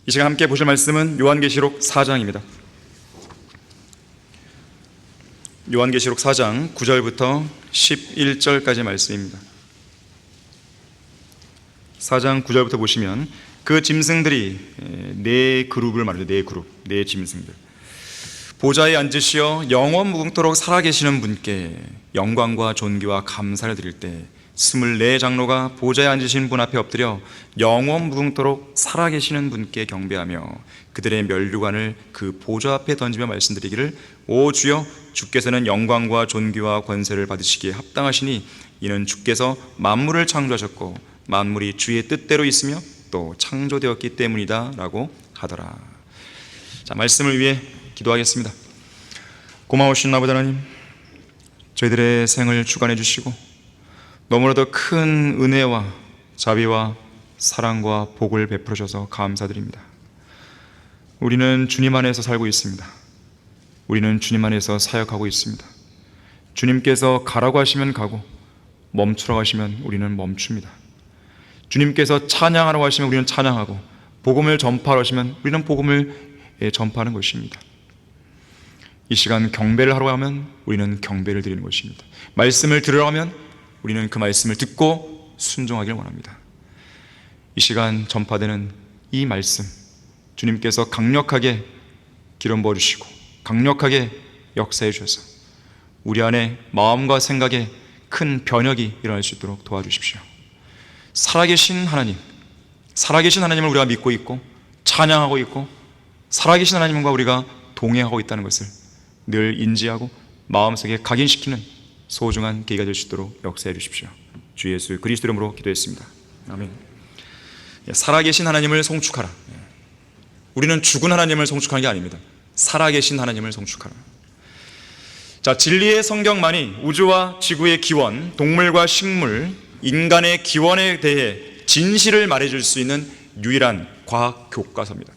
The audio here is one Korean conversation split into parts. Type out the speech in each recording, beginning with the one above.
이 시간 함께 보실 말씀은 요한계시록 4장입니다. 요한계시록 4장 9절부터 11절까지 말씀입니다. 4장 9절부터 보시면 그 짐승들이 네 그룹을 말해요. 네 그룹, 네 짐승들. 보좌에 앉으시어 영원 무궁토록 살아계시는 분께 영광과 존귀와 감사를 드릴 때 24 장로가 보좌에 앉으신 분 앞에 엎드려 영원 무궁토록 살아계시는 분께 경배하며 그들의 면류관을 그 보좌 앞에 던지며 말씀드리기를, 오 주여, 주께서는 영광과 존귀와 권세를 받으시기에 합당하시니 이는 주께서 만물을 창조하셨고 만물이 주의 뜻대로 있으며 또 창조되었기 때문이다 라고 하더라. 자, 말씀을 위해 기도하겠습니다. 고마우신 아버지 하나님, 저희들의 생을 주관해 주시고 너무나도 큰 은혜와 자비와 사랑과 복을 베풀어 주셔서 감사드립니다. 우리는 주님 안에서 살고 있습니다. 우리는 주님 안에서 사역하고 있습니다. 주님께서 가라고 하시면 가고 멈추라고 하시면 우리는 멈춥니다. 주님께서 찬양하라고 하시면 우리는 찬양하고 복음을 전파하라고 하시면 우리는 복음을 전파하는 것입니다. 이 시간 경배를 하라고 하면 우리는 경배를 드리는 것입니다. 말씀을 들으라고 하면 우리는 그 말씀을 듣고 순종하기를 원합니다. 이 시간 전파되는 이 말씀, 주님께서 강력하게 기름 부어주시고 강력하게 역사해 주셔서 우리 안에 마음과 생각에 큰 변혁이 일어날 수 있도록 도와주십시오. 살아계신 하나님, 살아계신 하나님을 우리가 믿고 있고 찬양하고 있고 살아계신 하나님과 우리가 동행하고 있다는 것을 늘 인지하고 마음속에 각인시키는 소중한 계기가 될 수 있도록 역사해 주십시오. 주 예수 그리스도 이름으로 기도했습니다. 아멘. 살아계신 하나님을 송축하라. 우리는 죽은 하나님을 송축하는 게 아닙니다. 살아계신 하나님을 송축하라. 자, 진리의 성경만이 우주와 지구의 기원, 동물과 식물, 인간의 기원에 대해 진실을 말해줄 수 있는 유일한 과학 교과서입니다.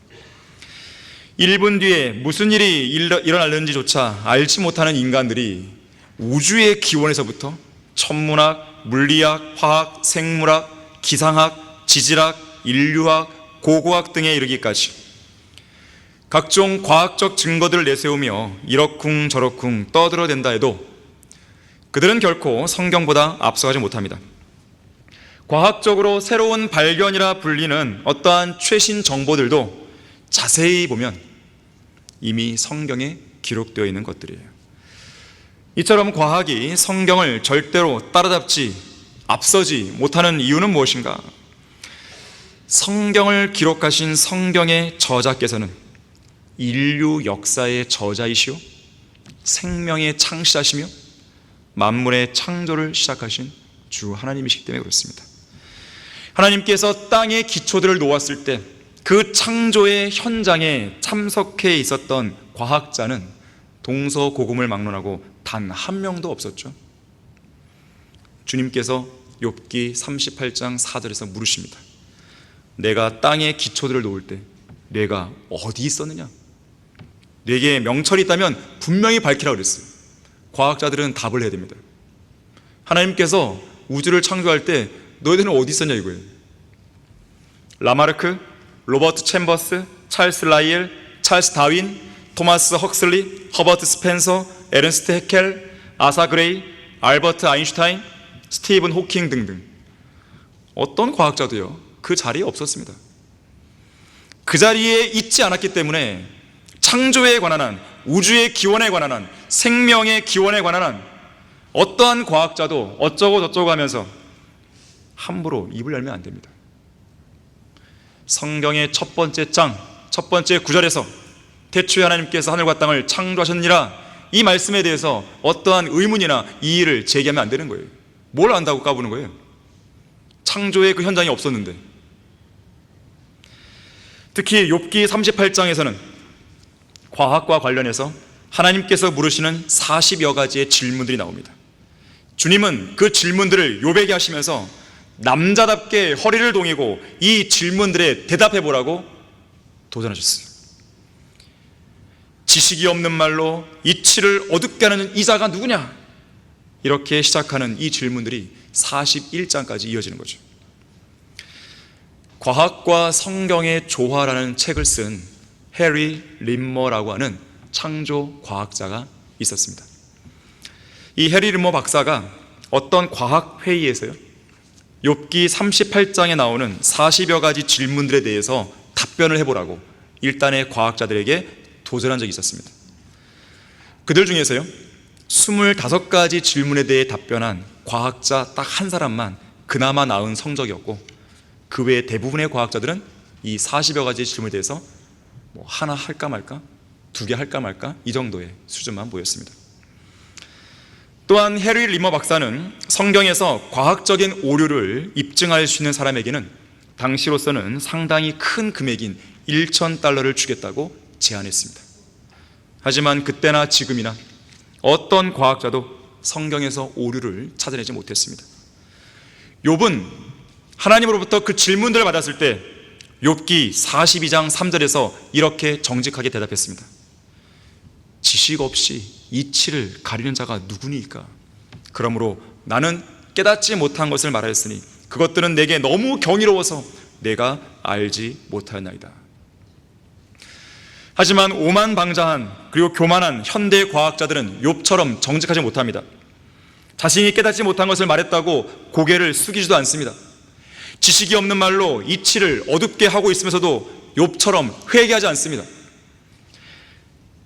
1분 뒤에 무슨 일이 일어날는지조차 알지 못하는 인간들이 우주의 기원에서부터 천문학, 물리학, 화학, 생물학, 기상학, 지질학, 인류학, 고고학 등에 이르기까지 각종 과학적 증거들을 내세우며 이러쿵 저러쿵 떠들어댄다 해도 그들은 결코 성경보다 앞서가지 못합니다. 과학적으로 새로운 발견이라 불리는 어떠한 최신 정보들도 자세히 보면 이미 성경에 기록되어 있는 것들이에요. 이처럼 과학이 성경을 절대로 따라잡지, 앞서지 못하는 이유는 무엇인가? 성경을 기록하신 성경의 저자께서는 인류 역사의 저자이시오, 생명의 창시자시며 만물의 창조를 시작하신 주 하나님이시기 때문에 그렇습니다. 하나님께서 땅의 기초들을 놓았을 때 그 창조의 현장에 참석해 있었던 과학자는 동서고금을 막론하고 단 한 명도 없었죠. 주님께서 욥기 38장 4절에서 물으십니다. 내가 땅의 기초들을 놓을 때 내가 어디 있었느냐? 내게 명철이 있다면 분명히 밝히라고 그랬어요. 과학자들은 답을 해야 됩니다. 하나님께서 우주를 창조할 때 너희들은 어디 있었냐 이거예요. 라마르크, 로버트 챔버스, 찰스 라이엘, 찰스 다윈, 토마스 헉슬리, 허버트 스펜서, 에른스트 해켈, 아사 그레이, 알버트 아인슈타인, 스티븐 호킹 등등 어떤 과학자도요 그 자리에 없었습니다. 그 자리에 있지 않았기 때문에 창조에 관한 한, 우주의 기원에 관한 한, 생명의 기원에 관한 한 어떠한 과학자도 어쩌고 저쩌고 하면서 함부로 입을 열면 안 됩니다. 성경의 첫 번째 장, 첫 번째 구절에서 태초에 하나님께서 하늘과 땅을 창조하셨느니라, 이 말씀에 대해서 어떠한 의문이나 이의를 제기하면 안 되는 거예요. 뭘 안다고 까부는 거예요? 창조의 그 현장이 없었는데. 특히 욥기 38장에서는 과학과 관련해서 하나님께서 물으시는 40여 가지의 질문들이 나옵니다. 주님은 그 질문들을 욥에게 하시면서 남자답게 허리를 동이고 이 질문들에 대답해 보라고 도전하셨어요. 지식이 없는 말로 이치를 어둡게 하는 이자가 누구냐? 이렇게 시작하는 이 질문들이 41장까지 이어지는 거죠. 과학과 성경의 조화라는 책을 쓴 해리 림머라고 하는 창조 과학자가 있었습니다. 이 해리 림머 박사가 어떤 과학 회의에서요, 욥기 38장에 나오는 40여 가지 질문들에 대해서 답변을 해보라고 일단의 과학자들에게 도전한 적이 있었습니다. 그들 중에서요, 25가지 질문에 대해 답변한 과학자 딱 한 사람만 그나마 나은 성적이었고, 그 외에 대부분의 과학자들은 이 40여 가지 질문에 대해서 뭐 하나 할까 말까, 2개 할까 말까, 이 정도의 수준만 보였습니다. 또한 해리 리머 박사는 성경에서 과학적인 오류를 입증할 수 있는 사람에게는 당시로서는 상당히 큰 금액인 1,000달러를 주겠다고 제안했습니다. 하지만 그때나 지금이나 어떤 과학자도 성경에서 오류를 찾아내지 못했습니다. 욥은 하나님으로부터 그 질문들을 받았을 때 욥기 42장 3절에서 이렇게 정직하게 대답했습니다. 지식 없이 이치를 가리는 자가 누구니까? 그러므로 나는 깨닫지 못한 것을 말하였으니 그것들은 내게 너무 경이로워서 내가 알지 못하였나이다. 하지만 오만방자한 그리고 교만한 현대 과학자들은 욥처럼 정직하지 못합니다. 자신이 깨닫지 못한 것을 말했다고 고개를 숙이지도 않습니다. 지식이 없는 말로 이치를 어둡게 하고 있으면서도 욥처럼 회개하지 않습니다.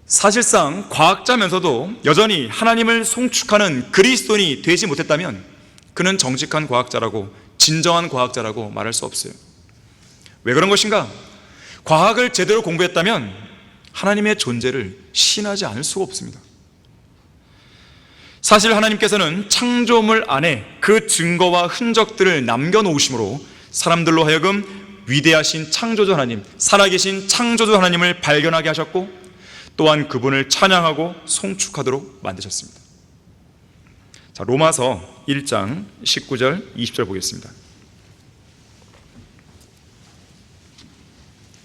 사실상 과학자면서도 여전히 하나님을 송축하는 그리스도인이 되지 못했다면 그는 정직한 과학자라고, 진정한 과학자라고 말할 수 없어요. 왜 그런 것인가? 과학을 제대로 공부했다면 하나님의 존재를 시인하지 않을 수가 없습니다. 사실 하나님께서는 창조물 안에 그 증거와 흔적들을 남겨놓으심으로 사람들로 하여금 위대하신 창조주 하나님, 살아계신 창조주 하나님을 발견하게 하셨고, 또한 그분을 찬양하고 송축하도록 만드셨습니다. 자, 로마서 1장 19절 20절 보겠습니다.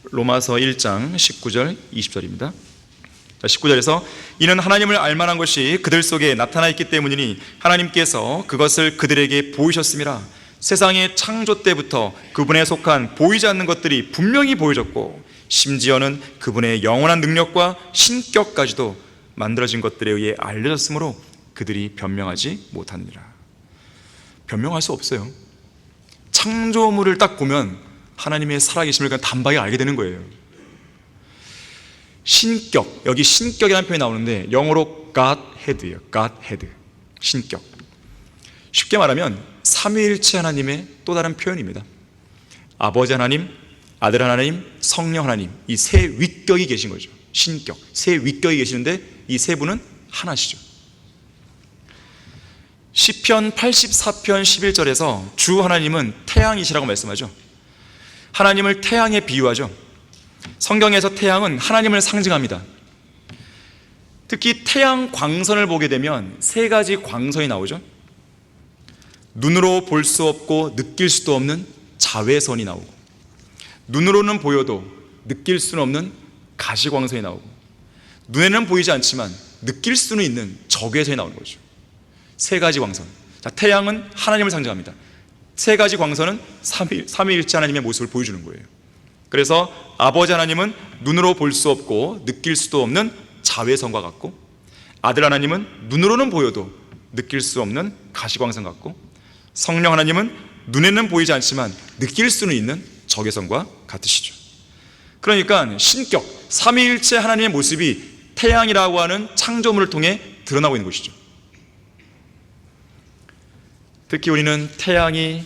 로마서 1장 19절 20절입니다. 19절에서 이는 하나님을 알만한 것이 그들 속에 나타나 있기 때문이니 하나님께서 그것을 그들에게 보이셨음이라. 세상의 창조 때부터 그분에 속한 보이지 않는 것들이 분명히 보여졌고, 심지어는 그분의 영원한 능력과 신격까지도 만들어진 것들에 의해 알려졌으므로 그들이 변명하지 못하느니라. 변명할 수 없어요. 창조물을 딱 보면 하나님의 살아계심을 그냥 단박에 알게 되는 거예요. 신격, 여기 신격이라는 표현이 나오는데 영어로 Godhead예요. Godhead, 신격. 쉽게 말하면 삼위일체 하나님의 또 다른 표현입니다. 아버지 하나님, 아들 하나님, 성령 하나님, 이 세 윗격이 계신 거죠. 신격, 세 윗격이 계시는데 이 세 분은 하나시죠. 시편 84편 11절에서 주 하나님은 태양이시라고 말씀하죠. 하나님을 태양에 비유하죠. 성경에서 태양은 하나님을 상징합니다. 특히 태양 광선을 보게 되면 3가지 광선이 나오죠. 눈으로 볼 수 없고 느낄 수도 없는 자외선이 나오고, 눈으로는 보여도 느낄 수는 없는 가시광선이 나오고, 눈에는 보이지 않지만 느낄 수는 있는 적외선이 나오는 거죠. 3가지 광선. 자, 태양은 하나님을 상징합니다. 3가지 광선은 삼위일체 하나님의 모습을 보여주는 거예요. 그래서 아버지 하나님은 눈으로 볼 수 없고 느낄 수도 없는 자외선과 같고, 아들 하나님은 눈으로는 보여도 느낄 수 없는 가시광선 같고, 성령 하나님은 눈에는 보이지 않지만 느낄 수는 있는 적외선과 같으시죠. 그러니까 신격, 삼위일체 하나님의 모습이 태양이라고 하는 창조물을 통해 드러나고 있는 것이죠. 특히 우리는 태양이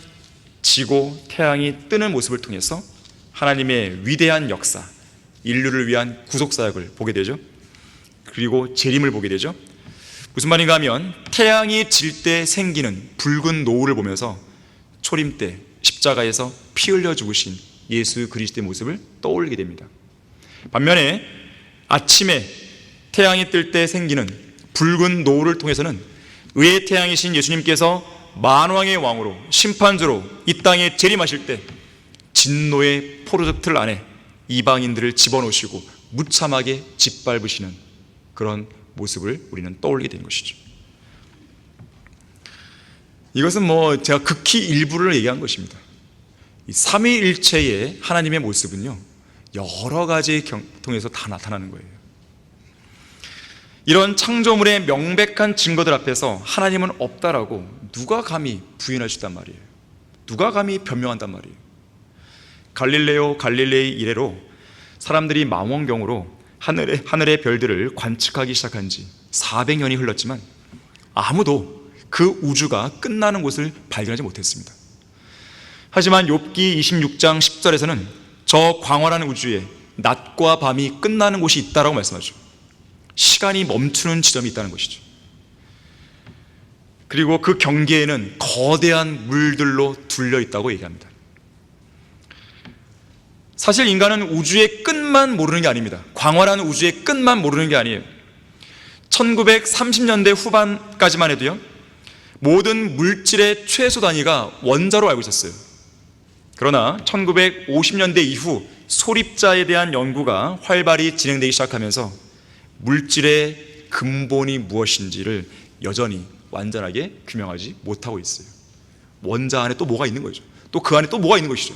지고 태양이 뜨는 모습을 통해서 하나님의 위대한 역사, 인류를 위한 구속사역을 보게 되죠. 그리고 재림을 보게 되죠. 무슨 말인가 하면 태양이 질 때 생기는 붉은 노을을 보면서 초림 때 십자가에서 피 흘려 죽으신 예수 그리스도의 모습을 떠올리게 됩니다. 반면에 아침에 태양이 뜰 때 생기는 붉은 노을을 통해서는 의의 태양이신 예수님께서 만왕의 왕으로 심판주로 이 땅에 재림하실 때 진노의 포로적 틀 안에 이방인들을 집어넣으시고 무참하게 짓밟으시는 그런 모습을 우리는 떠올리게 된 것이죠. 이것은 제가 극히 일부를 얘기한 것입니다. 이 삼위일체의 하나님의 모습은요, 여러 가지 통해서 다 나타나는 거예요. 이런 창조물의 명백한 증거들 앞에서 하나님은 없다라고 누가 감히 부인할 수 있단 말이에요. 누가 감히 변명한단 말이에요. 갈릴레이 이래로 사람들이 망원경으로 하늘의 별들을 관측하기 시작한 지 400년이 흘렀지만 아무도 그 우주가 끝나는 곳을 발견하지 못했습니다. 하지만 욥기 26장 10절에서는 저 광활한 우주에 낮과 밤이 끝나는 곳이 있다라고 말씀하죠. 시간이 멈추는 지점이 있다는 것이죠. 그리고 그 경계에는 거대한 물들로 둘려 있다고 얘기합니다. 사실 인간은 우주의 끝만 모르는 게 아닙니다. 광활한 우주의 끝만 모르는 게 아니에요. 1930년대 후반까지만 해도요, 모든 물질의 최소 단위가 원자로 알고 있었어요. 그러나 1950년대 이후 소립자에 대한 연구가 활발히 진행되기 시작하면서 물질의 근본이 무엇인지를 여전히 완전하게 규명하지 못하고 있어요. 원자 안에 또 뭐가 있는 거죠. 또 그 안에 또 뭐가 있는 것이죠.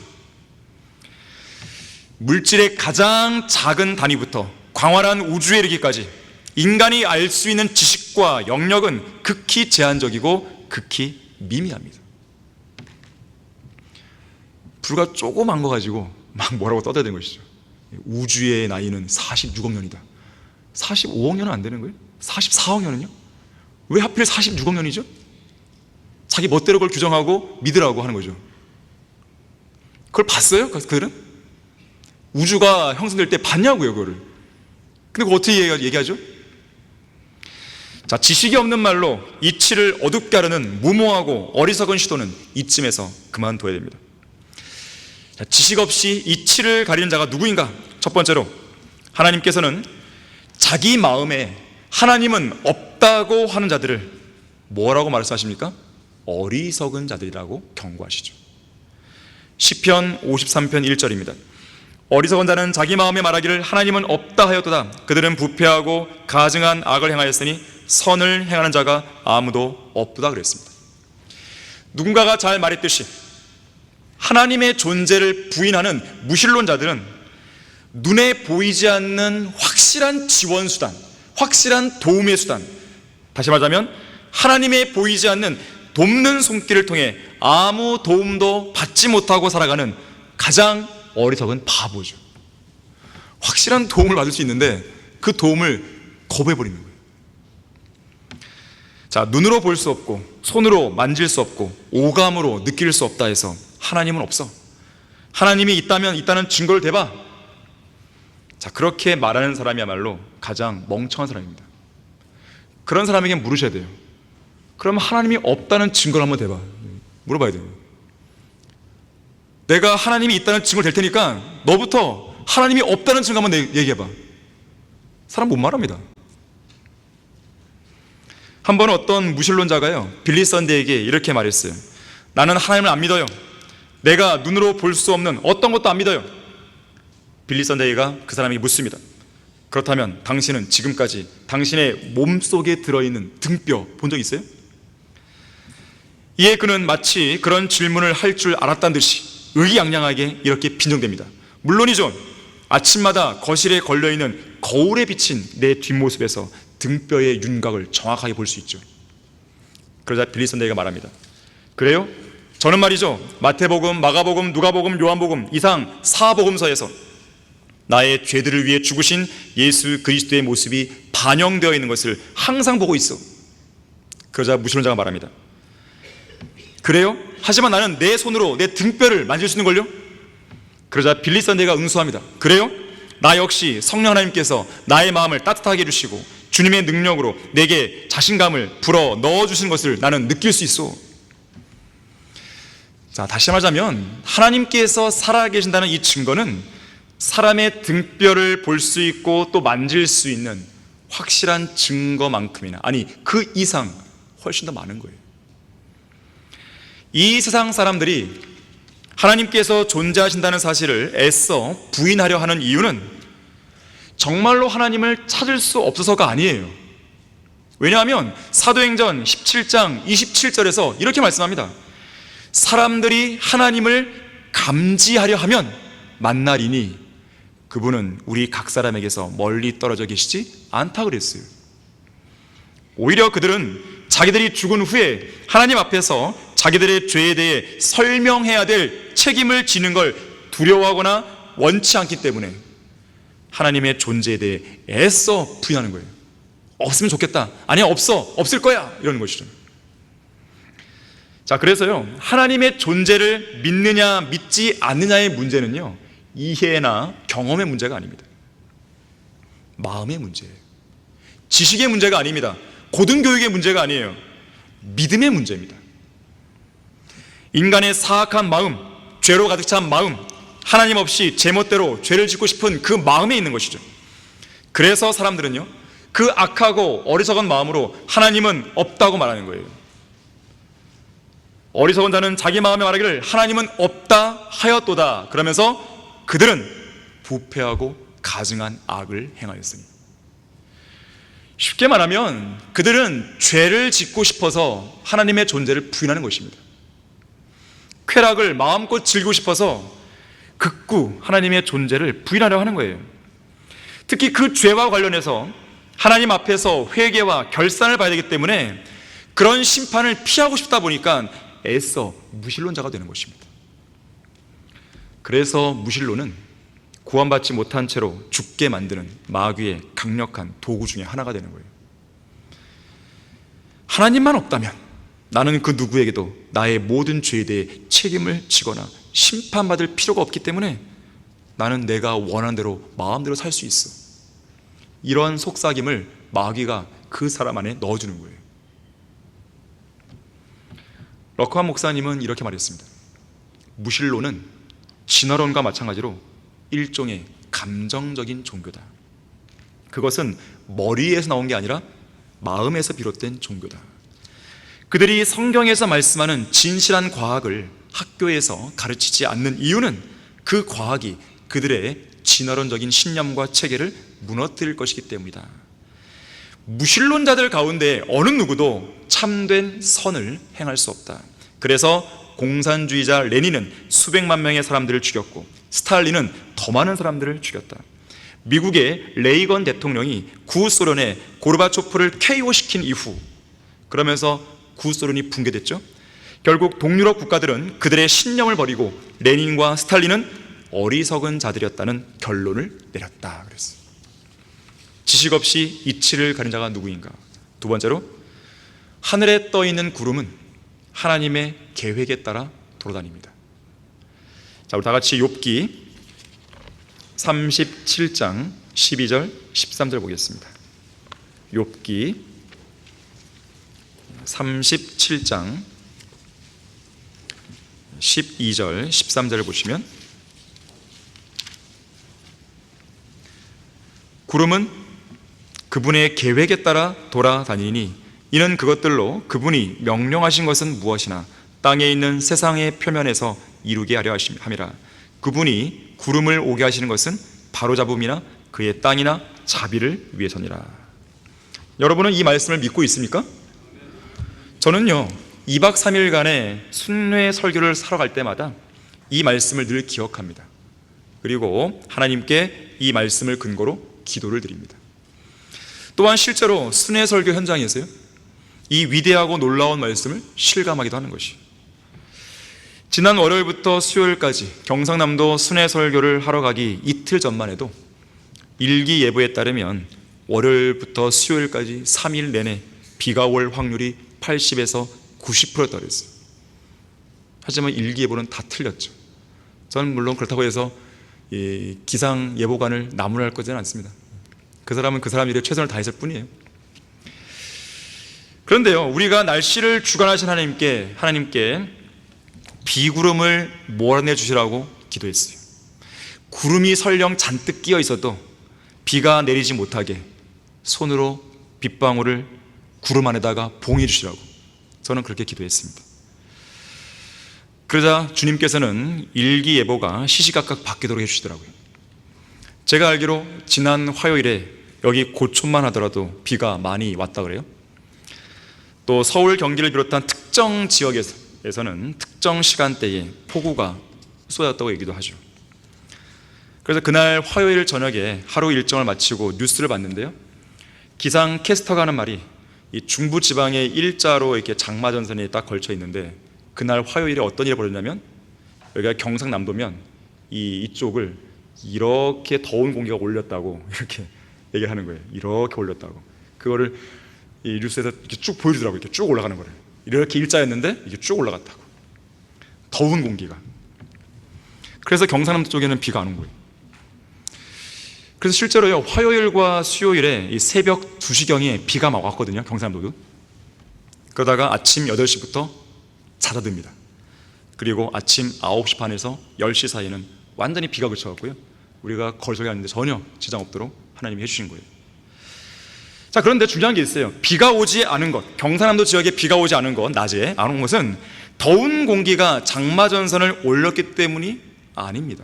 물질의 가장 작은 단위부터 광활한 우주에 이르기까지 인간이 알 수 있는 지식과 영역은 극히 제한적이고 극히 미미합니다. 불과 조그만 거 가지고 막 뭐라고 떠들는 것이죠. 우주의 나이는 46억 년이다. 45억 년은 안 되는 거예요? 44억 년은요? 왜 하필 46억 년이죠? 자기 멋대로 그걸 규정하고 믿으라고 하는 거죠. 그걸 봤어요? 그들은? 우주가 형성될 때 봤냐고요, 그거를. 근데 그거 어떻게 얘기하죠? 자, 지식이 없는 말로 이치를 어둡게 하려는 무모하고 어리석은 시도는 이쯤에서 그만둬야 됩니다. 자, 지식 없이 이치를 가리는 자가 누구인가? 첫 번째로, 하나님께서는 자기 마음에 하나님은 없다고 하는 자들을 뭐라고 말씀하십니까? 어리석은 자들이라고 경고하시죠. 시편 53편 1절입니다. 어리석은 자는 자기 마음에 말하기를 하나님은 없다 하였도다. 그들은 부패하고 가증한 악을 행하였으니 선을 행하는 자가 아무도 없도다 그랬습니다. 누군가가 잘 말했듯이 하나님의 존재를 부인하는 무신론자들은 눈에 보이지 않는 확실한 지원수단, 확실한 도움의 수단, 다시 말하자면 하나님의 보이지 않는 돕는 손길을 통해 아무 도움도 받지 못하고 살아가는 가장 어리석은 바보죠. 확실한 도움을 받을 수 있는데 그 도움을 거부해버리는 거예요. 자, 눈으로 볼 수 없고 손으로 만질 수 없고 오감으로 느낄 수 없다 해서 하나님은 없어. 하나님이 있다면 있다는 증거를 대봐. 자, 그렇게 말하는 사람이야말로 가장 멍청한 사람입니다. 그런 사람에게 물으셔야 돼요. 그럼 하나님이 없다는 증거를 한번 대봐. 물어봐야 돼요. 내가 하나님이 있다는 증거를 댈 테니까 너부터 하나님이 없다는 증거 한번 얘기해봐. 사람 못 말합니다. 한 번 어떤 무신론자가요, 빌리 선대에게 이렇게 말했어요. 나는 하나님을 안 믿어요. 내가 눈으로 볼 수 없는 어떤 것도 안 믿어요. 빌리 선대가 그 사람에게 묻습니다. 그렇다면 당신은 지금까지 당신의 몸속에 들어있는 등뼈 본 적 있어요? 이에 그는 마치 그런 질문을 할 줄 알았다는 듯이 의기양양하게 이렇게 빈정됩니다. 물론이죠. 아침마다 거실에 걸려있는 거울에 비친 내 뒷모습에서 등뼈의 윤곽을 정확하게 볼 수 있죠. 그러자 빌리 선대가 말합니다. 그래요? 저는 말이죠, 마태복음, 마가복음, 누가복음, 요한복음 이상 4복음서에서 나의 죄들을 위해 죽으신 예수 그리스도의 모습이 반영되어 있는 것을 항상 보고 있어. 그러자 무신론자가 말합니다. 그래요? 하지만 나는 내 손으로 내 등뼈를 만질 수 있는 걸요? 그러자 빌리 선대가 응수합니다. 그래요? 나 역시 성령 하나님께서 나의 마음을 따뜻하게 해주시고 주님의 능력으로 내게 자신감을 불어 넣어주시는 것을 나는 느낄 수 있어. 자, 다시 말하자면 하나님께서 살아계신다는 이 증거는 사람의 등뼈를 볼 수 있고 또 만질 수 있는 확실한 증거만큼이나, 아니 그 이상 훨씬 더 많은 거예요. 이 세상 사람들이 하나님께서 존재하신다는 사실을 애써 부인하려 하는 이유는 정말로 하나님을 찾을 수 없어서가 아니에요. 왜냐하면 사도행전 17장 27절에서 이렇게 말씀합니다. 사람들이 하나님을 감지하려 하면 만나리니 그분은 우리 각 사람에게서 멀리 떨어져 계시지 않다 그랬어요. 오히려 그들은 자기들이 죽은 후에 하나님 앞에서 자기들의 죄에 대해 설명해야 될 책임을 지는 걸 두려워하거나 원치 않기 때문에 하나님의 존재에 대해 애써 부인하는 거예요. 없으면 좋겠다. 아니야, 없을 거야. 이러는 것이죠. 자, 그래서요, 하나님의 존재를 믿느냐 믿지 않느냐의 문제는요, 이해나 경험의 문제가 아닙니다. 마음의 문제예요. 지식의 문제가 아닙니다. 고등교육의 문제가 아니에요. 믿음의 문제입니다. 인간의 사악한 마음, 죄로 가득 찬 마음, 하나님 없이 제멋대로 죄를 짓고 싶은 그 마음에 있는 것이죠. 그래서 사람들은요, 그 악하고 어리석은 마음으로 하나님은 없다고 말하는 거예요. 어리석은 자는 자기 마음에 말하기를 하나님은 없다 하였도다. 그러면서 그들은 부패하고 가증한 악을 행하였으니, 쉽게 말하면 그들은 죄를 짓고 싶어서 하나님의 존재를 부인하는 것입니다. 쾌락을 마음껏 즐기고 싶어서 극구 하나님의 존재를 부인하려 하는 거예요. 특히 그 죄와 관련해서 하나님 앞에서 회개와 결산을 봐야 되기 때문에 그런 심판을 피하고 싶다 보니까 애써 무신론자가 되는 것입니다. 그래서 무신론은 구원받지 못한 채로 죽게 만드는 마귀의 강력한 도구 중에 하나가 되는 거예요. 하나님만 없다면 나는 그 누구에게도 나의 모든 죄에 대해 책임을 지거나 심판받을 필요가 없기 때문에 나는 내가 원하는 대로 마음대로 살 수 있어. 이런 속삭임을 마귀가 그 사람 안에 넣어주는 거예요. 러크한 목사님은 이렇게 말했습니다. 무신론은 진화론과 마찬가지로 일종의 감정적인 종교다. 그것은 머리에서 나온 게 아니라 마음에서 비롯된 종교다. 그들이 성경에서 말씀하는 진실한 과학을 학교에서 가르치지 않는 이유는 그 과학이 그들의 진화론적인 신념과 체계를 무너뜨릴 것이기 때문이다. 무신론자들 가운데 어느 누구도 참된 선을 행할 수 없다. 그래서 공산주의자 레닌은 수백만 명의 사람들을 죽였고 스탈린은 더 많은 사람들을 죽였다. 미국의 레이건 대통령이 구소련의 고르바초프를 KO시킨 이후, 그러면서 구소련이 붕괴됐죠. 결국 동유럽 국가들은 그들의 신념을 버리고 레닌과 스탈린은 어리석은 자들이었다는 결론을 내렸다 그랬어요. 지식 없이 이치를 가린 자가 누구인가? 두 번째로, 하늘에 떠 있는 구름은 하나님의 계획에 따라 돌아다닙니다. 자, 우리 다 같이 욥기 37장 12절 13절 보겠습니다. 욥기 37장 12절 13절을 보시면, 구름은 그분의 계획에 따라 돌아다니니 이는 그것들로 그분이 명령하신 것은 무엇이나 땅에 있는 세상의 표면에서 이루게 하려 함이라. 그분이 구름을 오게 하시는 것은 바로잡음이나 그의 땅이나 자비를 위해서니라. 여러분은 이 말씀을 믿고 있습니까? 저는요, 2박 3일간의 순회 설교를 사러 갈 때마다 이 말씀을 늘 기억합니다. 그리고 하나님께 이 말씀을 근거로 기도를 드립니다. 또한 실제로 순회 설교 현장에서요, 이 위대하고 놀라운 말씀을 실감하기도 하는 것이에요. 지난 월요일부터 수요일까지 경상남도 순회 설교를 하러 가기 이틀 전만 해도 일기예보에 따르면 월요일부터 수요일까지 3일 내내 비가 올 확률이 80에서 90% 떨어졌어요. 하지만 일기예보는 다 틀렸죠. 저는 물론 그렇다고 해서 기상예보관을 나무랄 거지는 않습니다. 그 사람은 그 사람 일에 최선을 다했을 뿐이에요. 그런데요, 우리가 날씨를 주관하신 하나님께 비구름을 몰아내 주시라고 기도했어요. 구름이 설령 잔뜩 끼어 있어도 비가 내리지 못하게 손으로 빗방울을 구름 안에다가 봉해 주시라고 저는 그렇게 기도했습니다. 그러자 주님께서는 일기예보가 시시각각 바뀌도록 해주시더라고요. 제가 알기로 지난 화요일에 여기 고촌만 하더라도 비가 많이 왔다 그래요. 또 서울, 경기를 비롯한 특정 지역에서는 특정 시간대에 폭우가 쏟아졌다고 얘기도 하죠. 그래서 그날 화요일 저녁에 하루 일정을 마치고 뉴스를 봤는데요, 기상 캐스터가 하는 말이 이 중부 지방의 일자로 이렇게 장마전선이 딱 걸쳐 있는데, 그날 화요일에 어떤 일이 벌어졌냐면, 여기가 경상남도면 이쪽을 이렇게 더운 공기가 올렸다고 이렇게 얘기를 하는 거예요. 이렇게 올렸다고. 그거를 이 뉴스에서 이렇게 쭉 보여주더라고요. 이렇게 쭉 올라가는 거를. 이렇게 일자였는데 이게 쭉 올라갔다고. 더운 공기가. 그래서 경상남도 쪽에는 비가 안 온 거예요. 그래서 실제로요, 화요일과 수요일에 이 새벽 2시경에 비가 막 왔거든요, 경상남도도. 그러다가 아침 8시부터 잦아듭니다. 그리고 아침 9시 반에서 10시 사이에는 완전히 비가 그쳐갖고요, 우리가 거리서기 하는데 전혀 지장 없도록 하나님이 해주신 거예요. 자, 그런데 중요한 게 있어요. 비가 오지 않은 것, 경상남도 지역에 비가 오지 않은 것, 낮에 안 온 것은 더운 공기가 장마전선을 올렸기 때문이 아닙니다.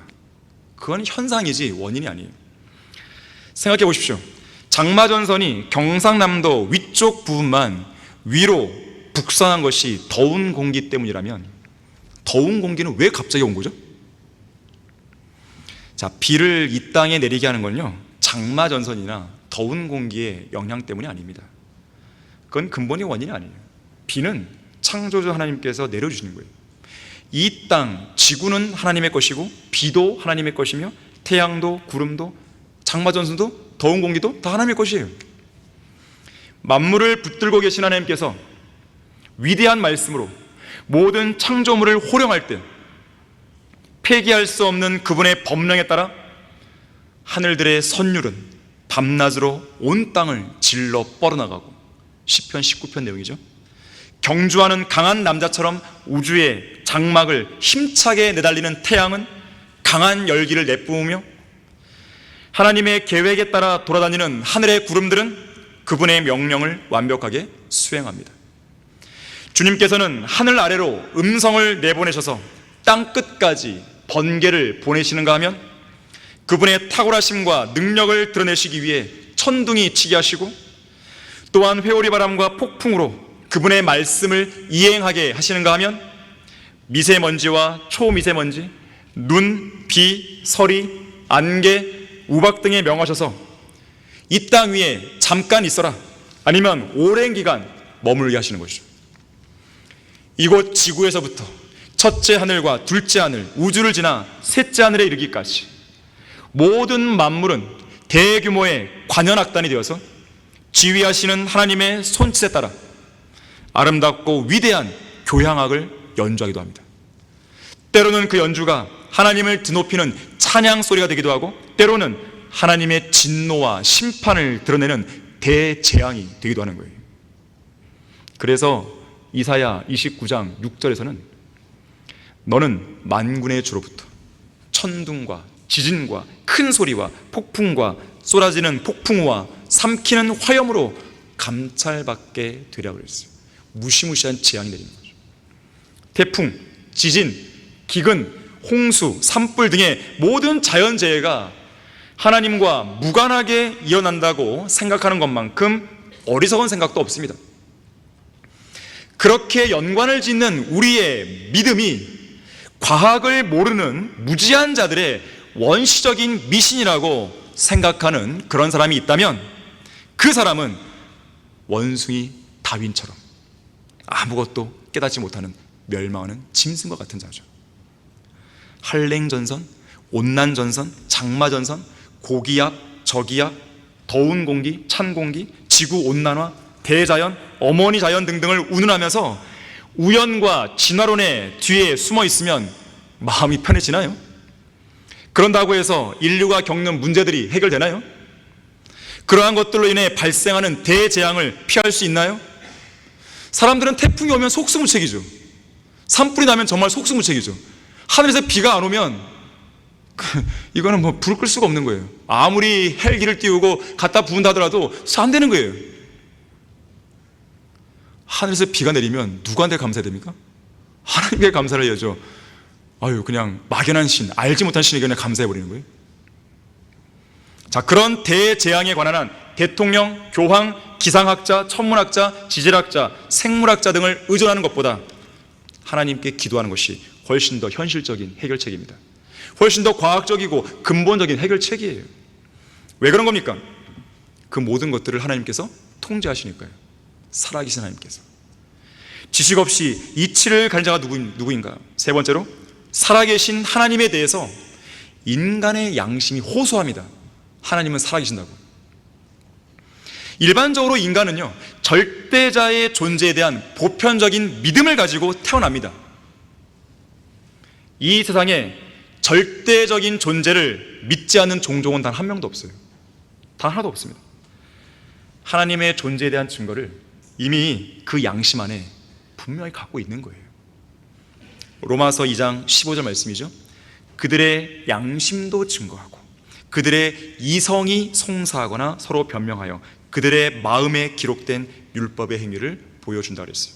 그건 현상이지 원인이 아니에요. 생각해 보십시오. 장마전선이 경상남도 위쪽 부분만 위로 북상한 것이 더운 공기 때문이라면, 더운 공기는 왜 갑자기 온 거죠? 자, 비를 이 땅에 내리게 하는 건요, 장마전선이나 더운 공기의 영향 때문이 아닙니다. 그건 근본의 원인이 아니에요. 비는 창조주 하나님께서 내려주시는 거예요. 이 땅, 지구는 하나님의 것이고, 비도 하나님의 것이며, 태양도, 구름도, 장마전선도, 더운 공기도 다 하나님의 것이에요. 만물을 붙들고 계신 하나님께서 위대한 말씀으로 모든 창조물을 호령할 때, 폐기할 수 없는 그분의 법령에 따라 하늘들의 선율은 밤낮으로 온 땅을 질러 뻗어나가고, 시편 19편 내용이죠. 경주하는 강한 남자처럼 우주의 장막을 힘차게 내달리는 태양은 강한 열기를 내뿜으며, 하나님의 계획에 따라 돌아다니는 하늘의 구름들은 그분의 명령을 완벽하게 수행합니다. 주님께서는 하늘 아래로 음성을 내보내셔서 땅 끝까지 번개를 보내시는가 하면, 그분의 탁월하심과 능력을 드러내시기 위해 천둥이 치게 하시고, 또한 회오리 바람과 폭풍으로 그분의 말씀을 이행하게 하시는가 하면, 미세먼지와 초미세먼지, 눈, 비, 서리, 안개, 우박 등에 명하셔서 이 땅 위에 잠깐 있어라, 아니면 오랜 기간 머물게 하시는 것이죠. 이곳 지구에서부터 첫째 하늘과 둘째 하늘, 우주를 지나 셋째 하늘에 이르기까지 모든 만물은 대규모의 관현악단이 되어서 지휘하시는 하나님의 손짓에 따라 아름답고 위대한 교향악을 연주하기도 합니다. 때로는 그 연주가 하나님을 드높이는 찬양 소리가 되기도 하고, 때로는 하나님의 진노와 심판을 드러내는 대재앙이 되기도 하는 거예요. 그래서 이사야 29장 6절에서는 너는 만군의 주로부터 천둥과 지진과 큰 소리와 폭풍과 쏟아지는 폭풍우와 삼키는 화염으로 감찰받게 되라고 그랬어요. 무시무시한 재앙이 내리는 거죠. 태풍, 지진, 기근, 홍수, 산불 등의 모든 자연재해가 하나님과 무관하게 일어난다고 생각하는 것만큼 어리석은 생각도 없습니다. 그렇게 연관을 짓는 우리의 믿음이 과학을 모르는 무지한 자들의 원시적인 미신이라고 생각하는 그런 사람이 있다면, 그 사람은 원숭이 다윈처럼 아무것도 깨닫지 못하는 멸망하는 짐승과 같은 자죠. 한랭전선, 온난전선, 장마전선, 고기압, 저기압, 더운 공기, 찬 공기, 지구온난화, 대자연, 어머니 자연 등등을 운운하면서 우연과 진화론의 뒤에 숨어 있으면 마음이 편해지나요? 그런다고 해서 인류가 겪는 문제들이 해결되나요? 그러한 것들로 인해 발생하는 대재앙을 피할 수 있나요? 사람들은 태풍이 오면 속수무책이죠. 산불이 나면 정말 속수무책이죠. 하늘에서 비가 안 오면 이거는 뭐 불을 끌 수가 없는 거예요. 아무리 헬기를 띄우고 갖다 부은다 하더라도 안 되는 거예요. 하늘에서 비가 내리면 누구한테 감사해야 됩니까? 하나님께 감사를 해야죠. 그냥 막연한 신, 알지 못한 신에게 그냥 감사해버리는 거예요. 자, 그런 대재앙에 관한 한 대통령, 교황, 기상학자, 천문학자, 지질학자, 생물학자 등을 의존하는 것보다 하나님께 기도하는 것이 훨씬 더 현실적인 해결책입니다. 훨씬 더 과학적이고 근본적인 해결책이에요. 왜 그런 겁니까? 그 모든 것들을 하나님께서 통제하시니까요. 살아계신 하나님께서. 지식 없이 이치를 가진 자가 누구인가? 세 번째로, 살아계신 하나님에 대해서 인간의 양심이 호소합니다. 하나님은 살아계신다고. 일반적으로 인간은요, 절대자의 존재에 대한 보편적인 믿음을 가지고 태어납니다. 이 세상에 절대적인 존재를 믿지 않는 종족은 단 한 명도 없어요. 단 하나도 없습니다. 하나님의 존재에 대한 증거를 이미 그 양심 안에 분명히 갖고 있는 거예요. 로마서 2장 15절 말씀이죠. 그들의 양심도 증거하고 그들의 이성이 송사하거나 서로 변명하여 그들의 마음에 기록된 율법의 행위를 보여준다 그랬어요.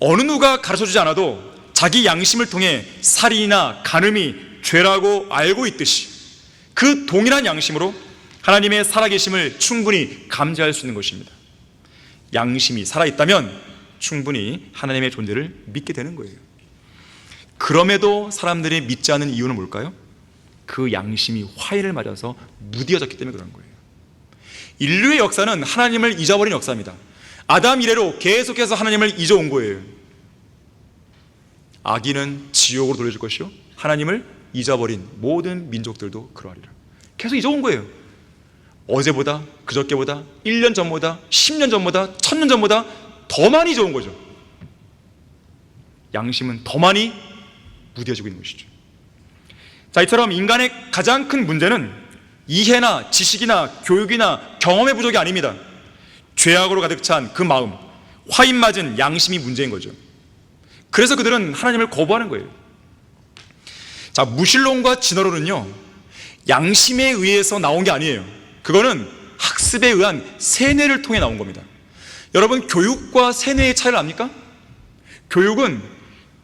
어느 누가 가르쳐주지 않아도 자기 양심을 통해 살인이나 간음이 죄라고 알고 있듯이 그 동일한 양심으로 하나님의 살아계심을 충분히 감지할 수 있는 것입니다. 양심이 살아있다면 충분히 하나님의 존재를 믿게 되는 거예요. 그럼에도 사람들이 믿지 않는 이유는 뭘까요? 그 양심이 화인을 맞아서 무뎌졌기 때문에 그런 거예요. 인류의 역사는 하나님을 잊어버린 역사입니다. 아담 이래로 계속해서 하나님을 잊어온 거예요. 악인은 지옥으로 돌려줄 것이요 하나님을 잊어버린 모든 민족들도 그러하리라. 계속 잊어온 거예요. 어제보다, 그저께보다, 1년 전보다, 10년 전보다, 1000년 전보다 더 많이 잊어온 거죠. 양심은 더 많이 무뎌지고 있는 것이죠. 자, 이처럼 인간의 가장 큰 문제는 이해나 지식이나 교육이나 경험의 부족이 아닙니다. 죄악으로 가득 찬 그 마음, 화인 맞은 양심이 문제인 거죠. 그래서 그들은 하나님을 거부하는 거예요. 자, 무신론과 진화론은요, 양심에 의해서 나온 게 아니에요. 그거는 학습에 의한 세뇌를 통해 나온 겁니다. 여러분, 교육과 세뇌의 차이를 압니까? 교육은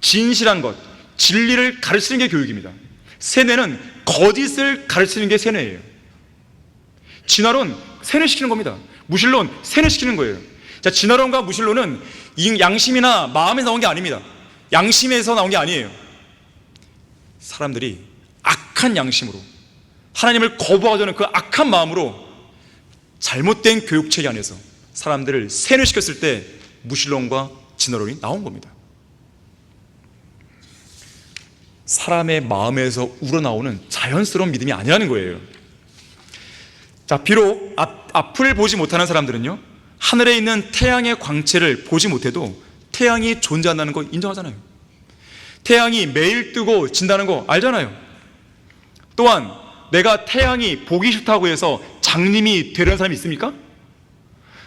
진실한 것, 진리를 가르치는 게 교육입니다. 세뇌는 거짓을 가르치는 게 세뇌예요. 진화론, 세뇌시키는 겁니다. 무신론, 세뇌시키는 거예요. 자, 진화론과 무신론은 양심이나 마음에서 나온 게 아닙니다. 양심에서 나온 게 아니에요. 사람들이 악한 양심으로, 하나님을 거부하자는 그 악한 마음으로 잘못된 교육체계 안에서 사람들을 세뇌시켰을 때 무신론과 진화론이 나온 겁니다. 사람의 마음에서 우러나오는 자연스러운 믿음이 아니라는 거예요. 자, 비록 앞을 보지 못하는 사람들은요, 하늘에 있는 태양의 광채를 보지 못해도 태양이 존재한다는 거 인정하잖아요. 태양이 매일 뜨고 진다는 거 알잖아요. 또한 내가 태양이 보기 싫다고 해서 장님이 되려는 사람이 있습니까?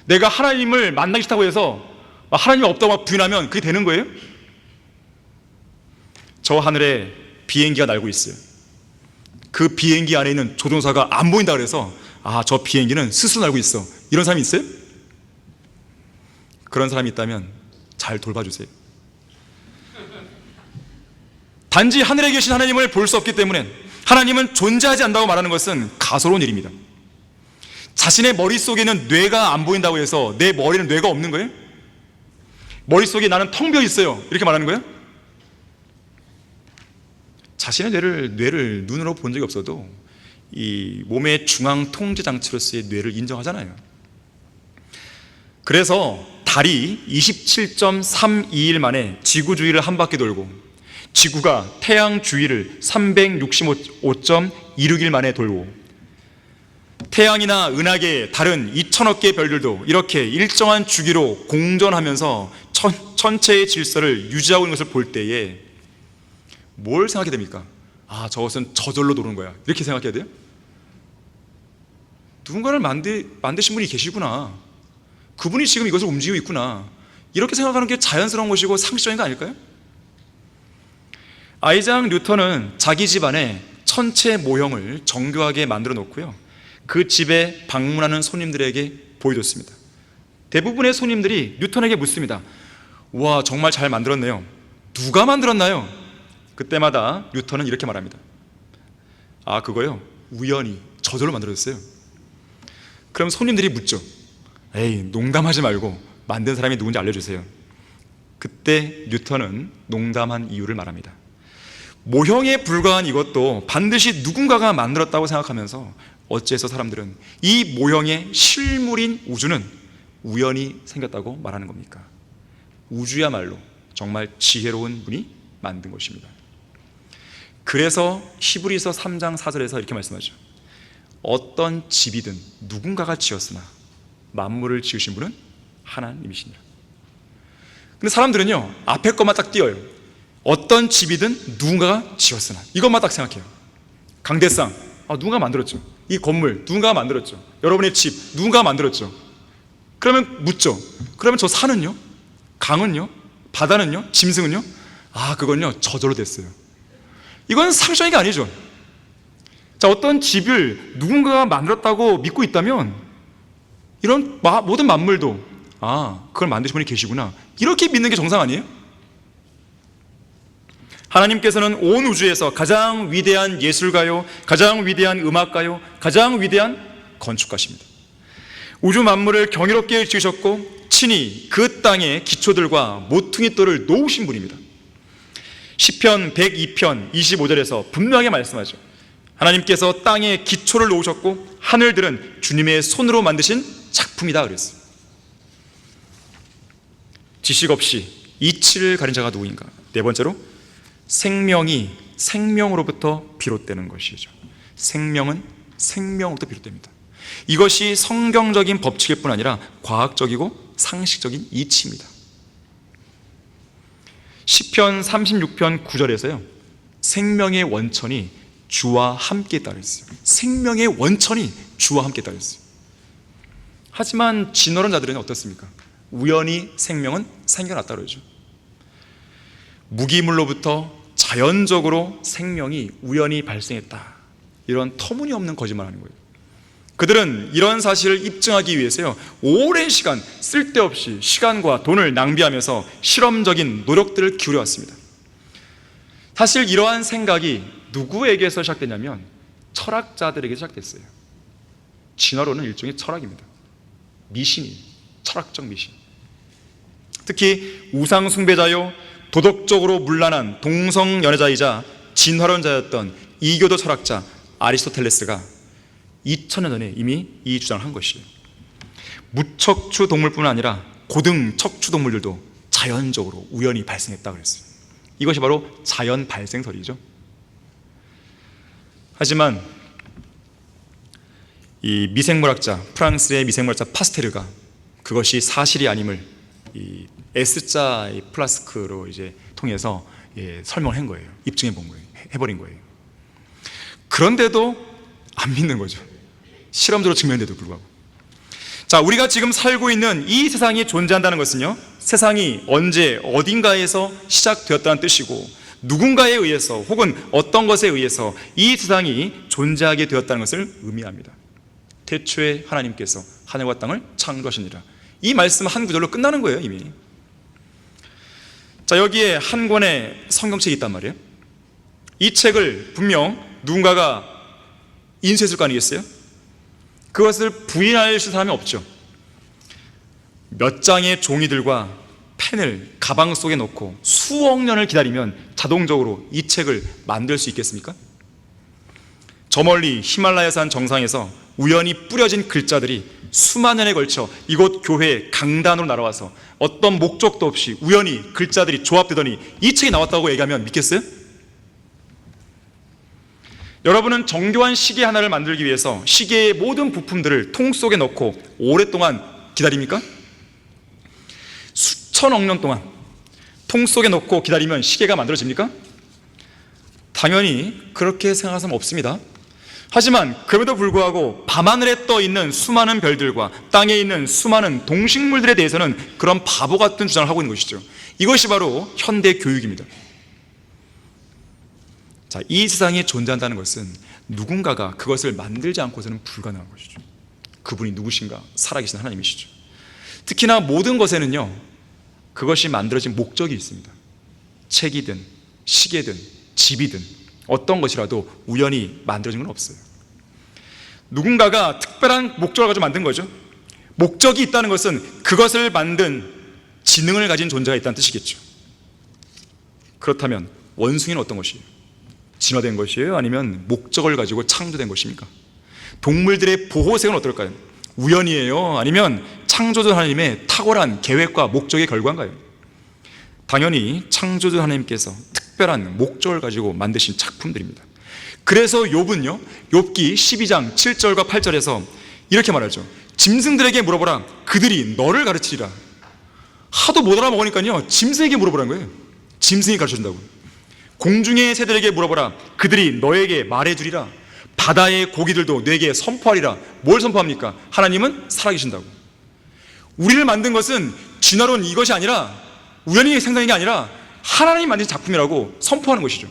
내가 하나님을 만나기 싫다고 해서 하나님이 없다고 부인하면 그게 되는 거예요? 저 하늘에 비행기가 날고 있어요. 그 비행기 안에 있는 조종사가 안 보인다 그래서 저 비행기는 스스로 날고 있어, 이런 사람이 있어요? 그런 사람이 있다면 잘 돌봐주세요. 단지 하늘에 계신 하나님을 볼 수 없기 때문에 하나님은 존재하지 않는다고 말하는 것은 가소로운 일입니다. 자신의 머릿속에는 뇌가 안 보인다고 해서 내 머리는 뇌가 없는 거예요? 머릿속에 나는 텅 비어 있어요, 이렇게 말하는 거예요? 자신의 뇌를 눈으로 본 적이 없어도 이 몸의 중앙 통제 장치로서의 뇌를 인정하잖아요. 그래서 달이 27.321일 만에 지구 주위를 한 바퀴 돌고 지구가 태양 주위를 365.26일 만에 돌고 태양이나 은하계, 다른 2000억 개의 별들도 이렇게 일정한 주기로 공전하면서 천체의 질서를 유지하고 있는 것을 볼 때에 뭘 생각하게 됩니까? 저것은 저절로 도는 거야, 이렇게 생각해야 돼요? 누군가를 만드신 분이 계시구나, 그분이 지금 이것을 움직이고 있구나, 이렇게 생각하는 게 자연스러운 것이고 상식적인 거 아닐까요? 아이작 뉴턴은 자기 집안에 천체 모형을 정교하게 만들어 놓고요, 그 집에 방문하는 손님들에게 보여줬습니다. 대부분의 손님들이 뉴턴에게 묻습니다. 와, 정말 잘 만들었네요. 누가 만들었나요? 그때마다 뉴턴은 이렇게 말합니다. 그거요, 우연히 저절로 만들어졌어요. 그럼 손님들이 묻죠. 에이, 농담하지 말고 만든 사람이 누군지 알려주세요. 그때 뉴턴은 농담한 이유를 말합니다. 모형에 불과한 이것도 반드시 누군가가 만들었다고 생각하면서 어째서 사람들은 이 모형의 실물인 우주는 우연히 생겼다고 말하는 겁니까? 우주야말로 정말 지혜로운 분이 만든 것입니다. 그래서 히브리서 3장 4절에서 이렇게 말씀하죠. 어떤 집이든 누군가가 지었으나 만물을 지으신 분은 하나님이시니라. 근데 사람들은요, 앞에 것만 딱 띄어요. 어떤 집이든 누군가가 지었으나, 이것만 딱 생각해요. 강대상, 누군가 만들었죠. 이 건물 누군가가 만들었죠. 여러분의 집 누군가가 만들었죠. 그러면 묻죠. 그러면 저 산은요? 강은요? 바다는요? 짐승은요? 그건요 저절로 됐어요. 이건 상식적인 게 아니죠. 자, 어떤 집을 누군가가 만들었다고 믿고 있다면 이런 모든 만물도 그걸 만드신 분이 계시구나, 이렇게 믿는 게 정상 아니에요? 하나님께서는 온 우주에서 가장 위대한 예술가요, 가장 위대한 음악가요, 가장 위대한 건축가십니다. 우주 만물을 경이롭게 지으셨고 친히 그 땅의 기초들과 모퉁이돌을 놓으신 분입니다. 시편 102편 25절에서 분명하게 말씀하죠. 하나님께서 땅에 기초를 놓으셨고 하늘들은 주님의 손으로 만드신 작품이다 그랬어요. 지식 없이 이치를 가린 자가 누구인가? 네 번째로, 생명이 생명으로부터 비롯되는 것이죠. 생명은 생명으로부터 비롯됩니다. 이것이 성경적인 법칙일 뿐 아니라 과학적이고 상식적인 이치입니다. 시편 36편 9절에서요, 생명의 원천이 주와 함께 있다 그랬어요. 생명의 원천이 주와 함께 있다 그랬어요. 하지만 진화론자들은 어떻습니까? 우연히 생명은 생겨났다 그러죠. 무기물로부터 자연적으로 생명이 우연히 발생했다, 이런 터무니없는 거짓말하는 거예요. 그들은 이런 사실을 입증하기 위해서요, 오랜 시간 쓸데없이 시간과 돈을 낭비하면서 실험적인 노력들을 기울여왔습니다. 사실 이러한 생각이 누구에게서 시작됐냐면 철학자들에게 시작됐어요. 진화론은 일종의 철학입니다. 미신이에요. 철학적 미신. 특히 우상 숭배자요, 도덕적으로 문란한 동성 연애자이자 진화론자였던 이교도 철학자 아리스토텔레스가 2000년 전에 이미 이 주장을 한 것이에요. 무척추 동물뿐 아니라 고등 척추 동물들도 자연적으로 우연히 발생했다 그랬어요. 이것이 바로 자연 발생설이죠. 하지만 이 미생물학자, 프랑스의 미생물학자 파스테르가 그것이 사실이 아님을 이 S자의 플라스크로 이제 통해서 설명을 한 거예요. 입증해 본 거예요. 해버린 거예요. 그런데도 안 믿는 거죠. 실험적으로 증명된데도 불구하고. 자, 우리가 지금 살고 있는 이 세상이 존재한다는 것은요, 세상이 언제 어딘가에서 시작되었다는 뜻이고 누군가에 의해서 혹은 어떤 것에 의해서 이 세상이 존재하게 되었다는 것을 의미합니다. 태초에 하나님께서 하늘과 땅을 창조하시니라, 이 말씀 한 구절로 끝나는 거예요, 이미. 자, 여기에 한 권의 성경책이 있단 말이에요. 이 책을 분명 누군가가 인쇄했을 거 아니겠어요? 그것을 부인할 사람이 없죠. 몇 장의 종이들과 펜을 가방 속에 넣고 수억 년을 기다리면 자동적으로 이 책을 만들 수 있겠습니까? 저 멀리 히말라야산 정상에서 우연히 뿌려진 글자들이 수만 년에 걸쳐 이곳 교회 강단으로 날아와서 어떤 목적도 없이 우연히 글자들이 조합되더니 이 책이 나왔다고 얘기하면 믿겠어요? 여러분은 정교한 시계 하나를 만들기 위해서 시계의 모든 부품들을 통 속에 넣고 오랫동안 기다립니까? 수천억 년 동안 통 속에 넣고 기다리면 시계가 만들어집니까? 당연히 그렇게 생각하는 사람 없습니다. 하지만 그럼에도 불구하고 밤하늘에 떠 있는 수많은 별들과 땅에 있는 수많은 동식물들에 대해서는 그런 바보 같은 주장을 하고 있는 것이죠. 이것이 바로 현대 교육입니다. 자, 이 세상에 존재한다는 것은 누군가가 그것을 만들지 않고서는 불가능한 것이죠. 그분이 누구신가? 살아계신 하나님이시죠. 특히나 모든 것에는요, 그것이 만들어진 목적이 있습니다. 책이든 시계든 집이든 어떤 것이라도 우연히 만들어진 건 없어요. 누군가가 특별한 목적을 가지고 만든 거죠. 목적이 있다는 것은 그것을 만든 지능을 가진 존재가 있다는 뜻이겠죠. 그렇다면 원숭이는 어떤 것이에요? 진화된 것이에요? 아니면 목적을 가지고 창조된 것입니까? 동물들의 보호색은 어떨까요? 우연이에요? 아니면 창조주 하나님의 탁월한 계획과 목적의 결과인가요? 당연히 창조주 하나님께서 특별한 목적을 가지고 만드신 작품들입니다. 그래서 욥은요, 욥기 12장 7절과 8절에서 이렇게 말하죠. 짐승들에게 물어보라, 그들이 너를 가르치리라. 하도 못 알아먹으니까요, 짐승에게 물어보라는 거예요. 짐승이 가르쳐준다고. 공중의 새들에게 물어보라, 그들이 너에게 말해주리라. 바다의 고기들도 너에게 선포하리라. 뭘 선포합니까? 하나님은 살아계신다고. 우리를 만든 것은 진화론 이것이 아니라, 우연히 생성된 게 아니라 하나님이 만든 작품이라고 선포하는 것이죠.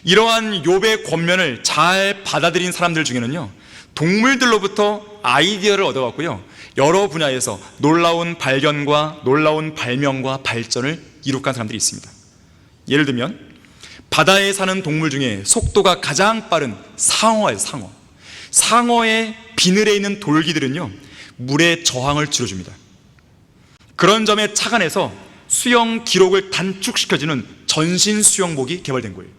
이러한 욥의 권면을 잘 받아들인 사람들 중에는요, 동물들로부터 아이디어를 얻어갖고요, 여러 분야에서 놀라운 발견과 놀라운 발명과 발전을 이룩한 사람들이 있습니다. 예를 들면 바다에 사는 동물 중에 속도가 가장 빠른 상어예요. 상어의 비늘에 있는 돌기들은요, 물의 저항을 줄여줍니다. 그런 점에 착안해서 수영 기록을 단축시켜주는 전신 수영복이 개발된 거예요.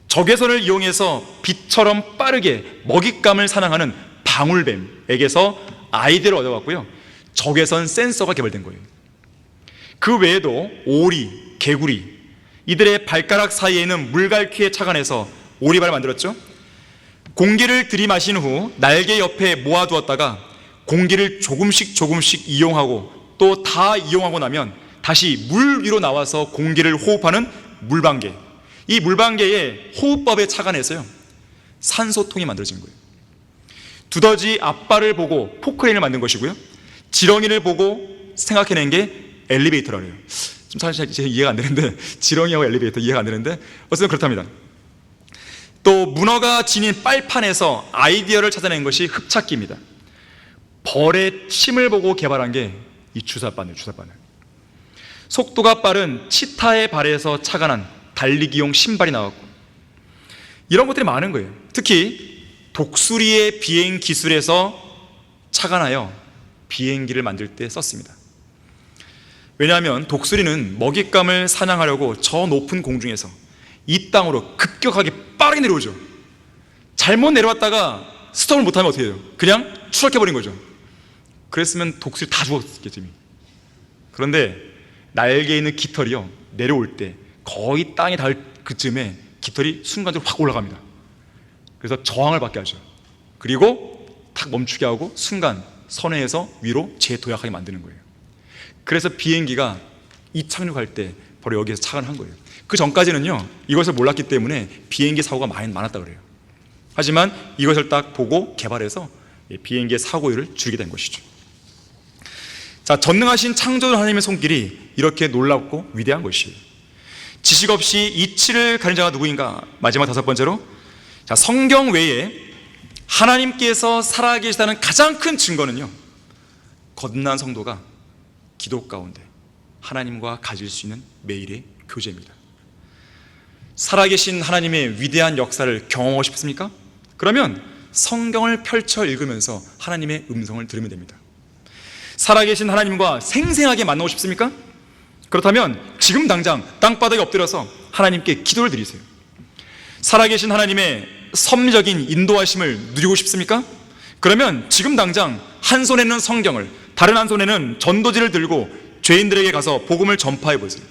적외선을 이용해서 빛처럼 빠르게 먹잇감을 사냥하는 방울뱀에게서 아이디어를 얻어갔고요, 적외선 센서가 개발된 거예요. 그 외에도 오리, 개구리, 이들의 발가락 사이에 있는 물갈퀴에 착안해서 오리발을 만들었죠. 공기를 들이마신 후 날개 옆에 모아두었다가 공기를 조금씩 이용하고 또 다 이용하고 나면 다시 물 위로 나와서 공기를 호흡하는 물방개, 이 물방개의 호흡법에 착안해서요, 산소통이 만들어진 거예요. 두더지 앞발을 보고 포크레인을 만든 것이고요, 지렁이를 보고 생각해낸 게 엘리베이터라고 해요. 좀 사실 이해가 안 되는데, 지렁이하고 엘리베이터 이해가 안 되는데 어쨌든 그렇답니다. 또 문어가 지닌 빨판에서 아이디어를 찾아낸 것이 흡착기입니다. 벌의 침을 보고 개발한 게 이 주사바늘. 속도가 빠른 치타의 발에서 착안한 달리기용 신발이 나왔고, 이런 것들이 많은 거예요. 특히 독수리의 비행 기술에서 착안하여 비행기를 만들 때 썼습니다. 왜냐하면 독수리는 먹잇감을 사냥하려고 저 높은 공중에서 이 땅으로 급격하게 빠르게 내려오죠. 잘못 내려왔다가 스톱을 못하면 어떻게 해요? 그냥 추락해버린 거죠. 그랬으면 독수리 다 죽었겠죠. 그런데 날개에 있는 깃털이요, 내려올 때 거의 땅에 닿을 그쯤에 깃털이 순간적으로 확 올라갑니다. 그래서 저항을 받게 하죠. 그리고 탁 멈추게 하고 순간 선회에서 위로 재도약하게 만드는 거예요. 그래서 비행기가 이착륙할 때 바로 여기에서 착안한 거예요. 그 전까지는요, 이것을 몰랐기 때문에 비행기 사고가 많이 많았다 그래요. 하지만 이것을 딱 보고 개발해서 비행기의 사고율을 줄이게 된 것이죠. 자, 전능하신 창조주 하나님의 손길이 이렇게 놀랍고 위대한 것이에요. 지식 없이 이치를 가진 자가 누구인가? 마지막 다섯 번째로, 자, 성경 외에 하나님께서 살아계시다는 가장 큰 증거는요, 거듭난 성도가 기도 가운데 하나님과 가질 수 있는 매일의 교제입니다. 살아계신 하나님의 위대한 역사를 경험하고 싶습니까? 그러면 성경을 펼쳐 읽으면서 하나님의 음성을 들으면 됩니다. 살아계신 하나님과 생생하게 만나고 싶습니까? 그렇다면 지금 당장 땅바닥에 엎드려서 하나님께 기도를 드리세요. 살아계신 하나님의 섭리적인 인도하심을 누리고 싶습니까? 그러면 지금 당장 한 손에는 성경을, 다른 한 손에는 전도지를 들고 죄인들에게 가서 복음을 전파해 보세요.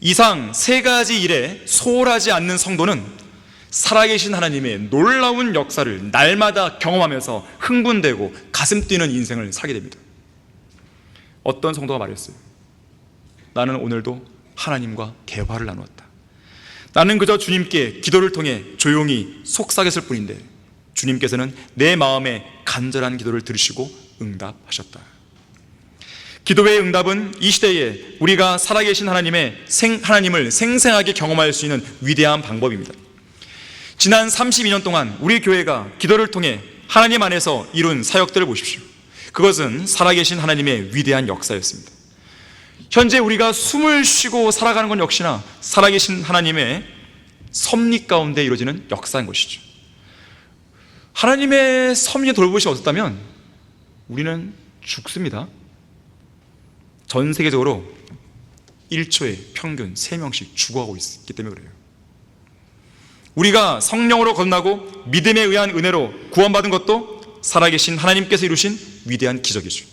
이상 세 가지 일에 소홀하지 않는 성도는 살아계신 하나님의 놀라운 역사를 날마다 경험하면서 흥분되고 가슴 뛰는 인생을 살게 됩니다. 어떤 성도가 말했어요. 나는 오늘도 하나님과 대화를 나누었다. 나는 그저 주님께 기도를 통해 조용히 속삭였을 뿐인데 주님께서는 내 마음의 간절한 기도를 들으시고 응답하셨다. 기도의 응답은 이 시대에 우리가 살아계신 하나님을 생생하게 경험할 수 있는 위대한 방법입니다. 지난 32년 동안 우리 교회가 기도를 통해 하나님 안에서 이룬 사역들을 보십시오. 그것은 살아계신 하나님의 위대한 역사였습니다. 현재 우리가 숨을 쉬고 살아가는 건 역시나 살아계신 하나님의 섭리 가운데 이루어지는 역사인 것이죠. 하나님의 섭리 돌보심이 없었다면 우리는 죽습니다. 전 세계적으로 1초에 평균 3명씩 죽어가고 있기 때문에 그래요. 우리가 성령으로 거듭나고 믿음에 의한 은혜로 구원받은 것도 살아계신 하나님께서 이루신 위대한 기적이죠.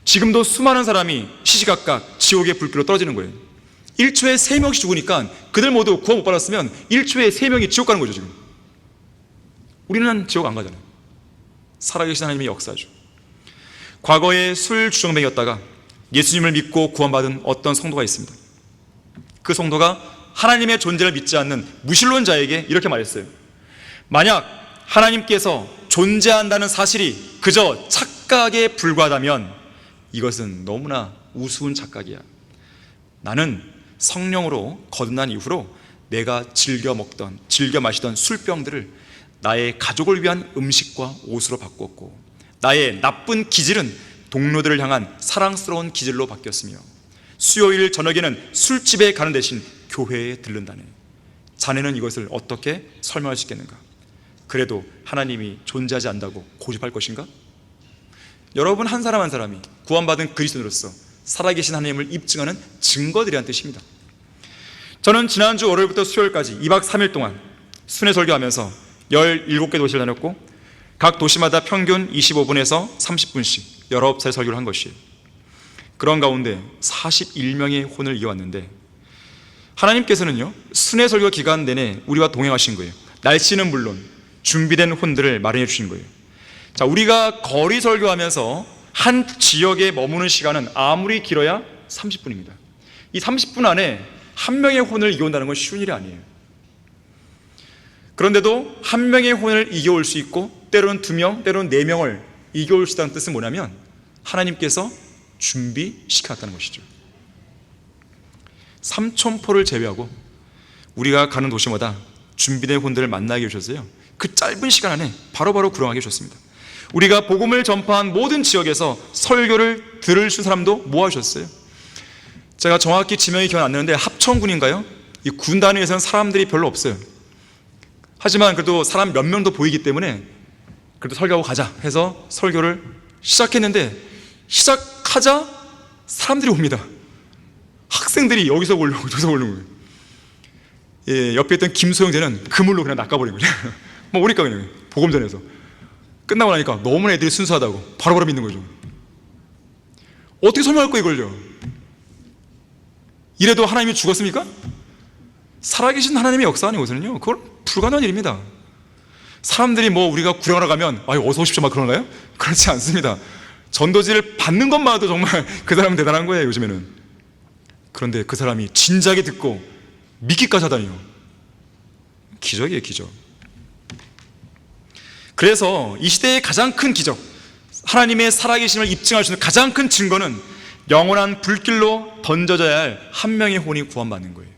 지금도 수많은 사람이 시시각각 지옥의 불길로 떨어지는 거예요. 1초에 3명씩 죽으니까 그들 모두 구원 못 받았으면 1초에 3명이 지옥 가는 거죠. 지금 우리는 지옥 안 가잖아요. 살아계신 하나님의 역사죠. 과거에 술 주정뱅이였다가 예수님을 믿고 구원받은 어떤 성도가 있습니다. 그 성도가 하나님의 존재를 믿지 않는 무신론자에게 이렇게 말했어요. 만약 하나님께서 존재한다는 사실이 그저 착각에 불과하다면 이것은 너무나 우스운 착각이야. 나는 성령으로 거듭난 이후로 내가 즐겨 먹던, 즐겨 마시던 술병들을 나의 가족을 위한 음식과 옷으로 바꿨고, 나의 나쁜 기질은 동료들을 향한 사랑스러운 기질로 바뀌었으며, 수요일 저녁에는 술집에 가는 대신 교회에 들른다네. 자네는 이것을 어떻게 설명할 수 있겠는가? 그래도 하나님이 존재하지 않는다고 고집할 것인가? 여러분 한 사람 한 사람이 구원받은 그리스도인으로서 살아계신 하나님을 입증하는 증거들이란 뜻입니다. 저는 지난주 월요일부터 수요일까지 2박 3일 동안 순회 설교하면서 17개 도시를 다녔고, 각 도시마다 평균 25분에서 30분씩 19차례 설교를 한 것이에요. 그런 가운데 41명의 혼을 이어왔는데, 하나님께서는요 순회 설교 기간 내내 우리와 동행하신 거예요. 날씨는 물론 준비된 혼들을 마련해 주신 거예요. 자, 우리가 거리 설교하면서 한 지역에 머무는 시간은 아무리 길어야 30분입니다. 이 30분 안에 한 명의 혼을 이겨온다는 건 쉬운 일이 아니에요. 그런데도 한 명의 혼을 이겨올 수 있고, 때로는 2명, 때로는 4명을 이겨올 수 있다는 뜻은 뭐냐면 하나님께서 준비시켰다는 것이죠. 삼천포를 제외하고 우리가 가는 도시마다 준비된 혼들을 만나게 해주셨어요. 그 짧은 시간 안에 바로바로 구령하게 해주셨습니다. 우리가 복음을 전파한 모든 지역에서 설교를 들을 수 있는 사람도 모아주셨어요. 제가 정확히 지명이 기억 안 나는데 합천군인가요? 이 군 단위에서는 사람들이 별로 없어요. 하지만 그래도 사람 몇 명도 보이기 때문에 그래도 설교하고 가자 해서 설교를 시작했는데, 시작하자 사람들이 옵니다. 학생들이 여기서 보려고 저기서 보려고. 예, 옆에 있던 김소영제는 그물로 그냥 낚아버린 거죠. 뭐 오니까 그냥 복음전에서 끝나고 나니까 너무나 애들이 순수하다고 바로바로 믿는 거죠. 어떻게 설명할 거야 이걸요? 이래도 하나님이 죽었습니까? 살아계신 하나님의 역사하는 것은요, 그건 불가능한 일입니다. 사람들이 뭐 우리가 구령하러 가면 아유 어서 오십시오 막 그러나요? 그렇지 않습니다. 전도지를 받는 것만도 정말 그 사람은 대단한 거예요 요즘에는. 그런데 그 사람이 진작에 듣고 믿기까지 하다니요. 기적이에요, 기적. 그래서 이 시대의 가장 큰 기적, 하나님의 살아계심을 입증할 수 있는 가장 큰 증거는 영원한 불길로 던져져야 할 한 명의 혼이 구원받는 거예요.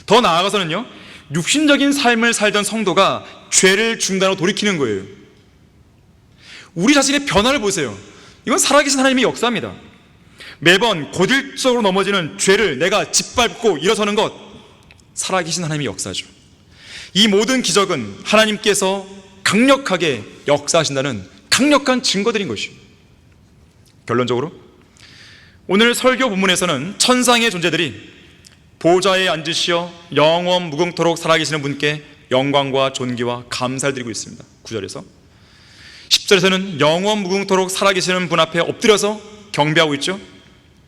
더 나아가서는요, 육신적인 삶을 살던 성도가 죄를 중단하고 돌이키는 거예요. 우리 자신의 변화를 보세요. 이건 살아계신 하나님의 역사입니다. 매번 고질적으로 넘어지는 죄를 내가 짓밟고 일어서는 것, 살아계신 하나님의 역사죠. 이 모든 기적은 하나님께서 강력하게 역사하신다는 강력한 증거들인 것이죠. 결론적으로 오늘 설교 본문에서는 천상의 존재들이 보좌에 앉으시어 영원 무궁토록 살아계시는 분께 영광과 존귀와 감사를 드리고 있습니다. 9절에서 10절에서는 영원 무궁토록 살아계시는 분 앞에 엎드려서 경배하고 있죠.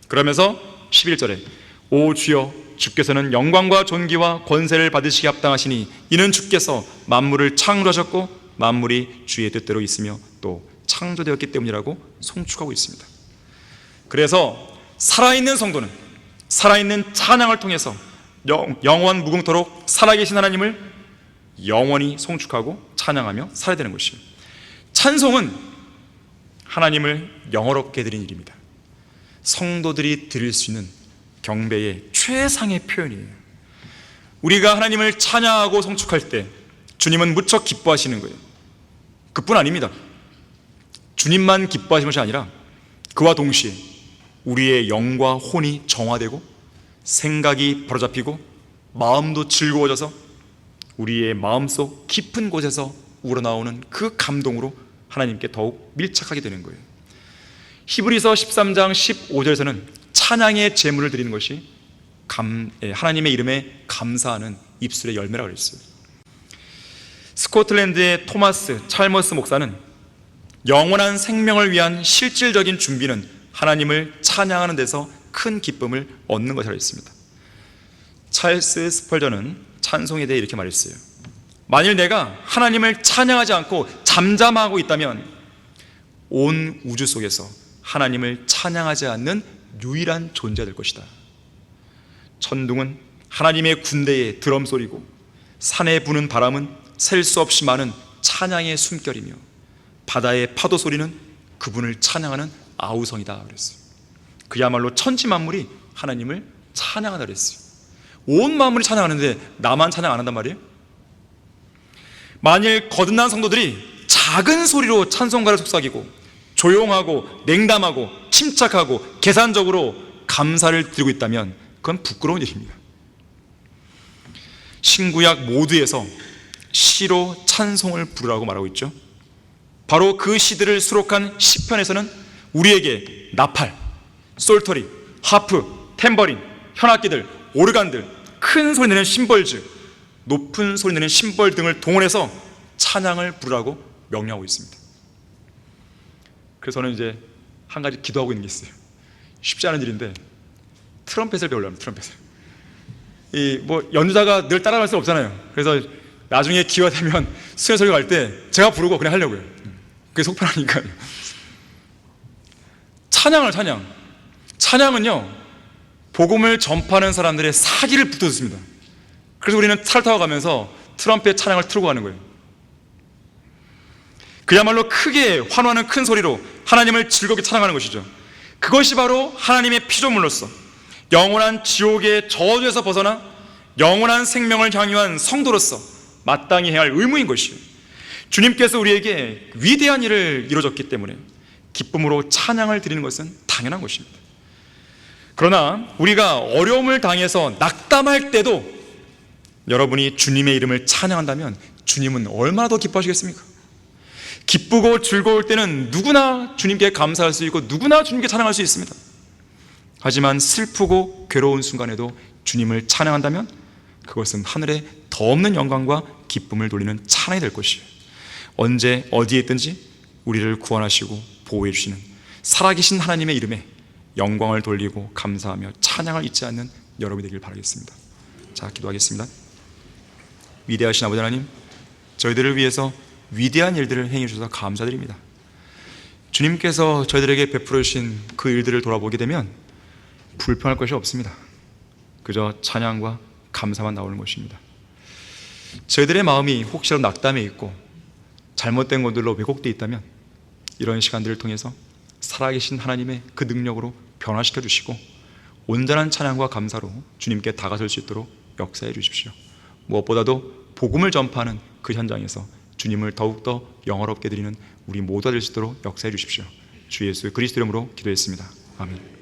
그러면서 11절에 오 주여 주께서는 영광과 존귀와 권세를 받으시기 합당하시니 이는 주께서 만물을 창조하셨고 만물이 주의 뜻대로 있으며 또 창조되었기 때문이라고 송축하고 있습니다. 그래서 살아있는 성도는 살아있는 찬양을 통해서 영원 무궁토록 살아계신 하나님을 영원히 송축하고 찬양하며 살아야 되는 것이에요. 찬송은 하나님을 영어롭게 드리는 일입니다. 성도들이 드릴 수 있는 경배의 최상의 표현이에요. 우리가 하나님을 찬양하고 송축할 때 주님은 무척 기뻐하시는 거예요. 그뿐 아닙니다. 주님만 기뻐하시는 것이 아니라 그와 동시에 우리의 영과 혼이 정화되고 생각이 바로잡히고 마음도 즐거워져서 우리의 마음속 깊은 곳에서 우러나오는 그 감동으로 하나님께 더욱 밀착하게 되는 거예요. 히브리서 13장 15절에서는 찬양의 제물을 드리는 것이 하나님의 이름에 감사하는 입술의 열매라고 그랬어요. 스코틀랜드의 토마스 찰머스 목사는 영원한 생명을 위한 실질적인 준비는 하나님을 찬양하는 데서 큰 기쁨을 얻는 것이라고 했습니다. 찰스 스펄전은 찬송에 대해 이렇게 말했어요. 만일 내가 하나님을 찬양하지 않고 잠잠하고 있다면 온 우주 속에서 하나님을 찬양하지 않는 유일한 존재가 될 것이다. 천둥은 하나님의 군대의 드럼 소리고 산에 부는 바람은 셀 수 없이 많은 찬양의 숨결이며 바다의 파도 소리는 그분을 찬양하는 아우성이다 그랬어요. 그야말로 천지 만물이 하나님을 찬양하다 그랬어요. 온 만물이 찬양하는데 나만 찬양 안 한단 말이에요? 만일 거듭난 성도들이 작은 소리로 찬송가를 속삭이고 조용하고 냉담하고 침착하고 계산적으로 감사를 드리고 있다면 그건 부끄러운 일입니다. 신구약 모두에서 시로 찬송을 부르라고 말하고 있죠. 바로 그 시들을 수록한 시편에서는 우리에게 나팔, 솔터리, 하프, 탬버린, 현악기들, 오르간들, 큰 소리 내는 심벌즈, 높은 소리 내는 심벌 등을 동원해서 찬양을 부르라고 명령하고 있습니다. 그래서 저는 이제 한 가지 기도하고 있는 게 있어요. 쉽지 않은 일인데 트럼펫을 배우려고 합니다. 트럼펫을. 연주자가 늘 따라갈 수 없잖아요. 그래서 나중에 기회가 되면 수련 설교 갈 때 제가 부르고 그냥 하려고요. 그게 속편하니까요. 찬양은요 복음을 전파하는 사람들의 사기를 붙여줬습니다. 그래서 우리는 차를 타고 가면서 트럼펫 찬양을 틀고 가는 거예요. 그야말로 크게 환호하는 큰 소리로 하나님을 즐겁게 찬양하는 것이죠. 그것이 바로 하나님의 피조물로서 영원한 지옥의 저주에서 벗어나 영원한 생명을 향유한 성도로서 마땅히 해야 할 의무인 것이에요. 주님께서 우리에게 위대한 일을 이루어졌기 때문에 기쁨으로 찬양을 드리는 것은 당연한 것입니다. 그러나 우리가 어려움을 당해서 낙담할 때도 여러분이 주님의 이름을 찬양한다면 주님은 얼마나 더 기뻐하시겠습니까? 기쁘고 즐거울 때는 누구나 주님께 감사할 수 있고 누구나 주님께 찬양할 수 있습니다. 하지만 슬프고 괴로운 순간에도 주님을 찬양한다면 그것은 하늘에 더 없는 영광과 기쁨을 돌리는 찬양이 될 것이에요. 언제 어디에 있든지 우리를 구원하시고 보호해 주시는 살아계신 하나님의 이름에 영광을 돌리고 감사하며 찬양을 잊지 않는 여러분이 되길 바라겠습니다. 자, 기도하겠습니다. 위대하신 아버지 하나님, 저희들을 위해서 위대한 일들을 행해 주셔서 감사드립니다. 주님께서 저희들에게 베풀어 주신 그 일들을 돌아보게 되면 불평할 것이 없습니다. 그저 찬양과 감사만 나오는 것입니다. 저희들의 마음이 혹시라도 낙담해 있고 잘못된 것들로 왜곡되어 있다면 이런 시간들을 통해서 살아계신 하나님의 그 능력으로 변화시켜 주시고 온전한 찬양과 감사로 주님께 다가설 수 있도록 역사해 주십시오. 무엇보다도 복음을 전파하는 그 현장에서 주님을 더욱더 영화롭게 드리는 우리 모두가 될 수 있도록 역사해 주십시오. 주 예수 그리스도 이름으로 기도했습니다. 아멘.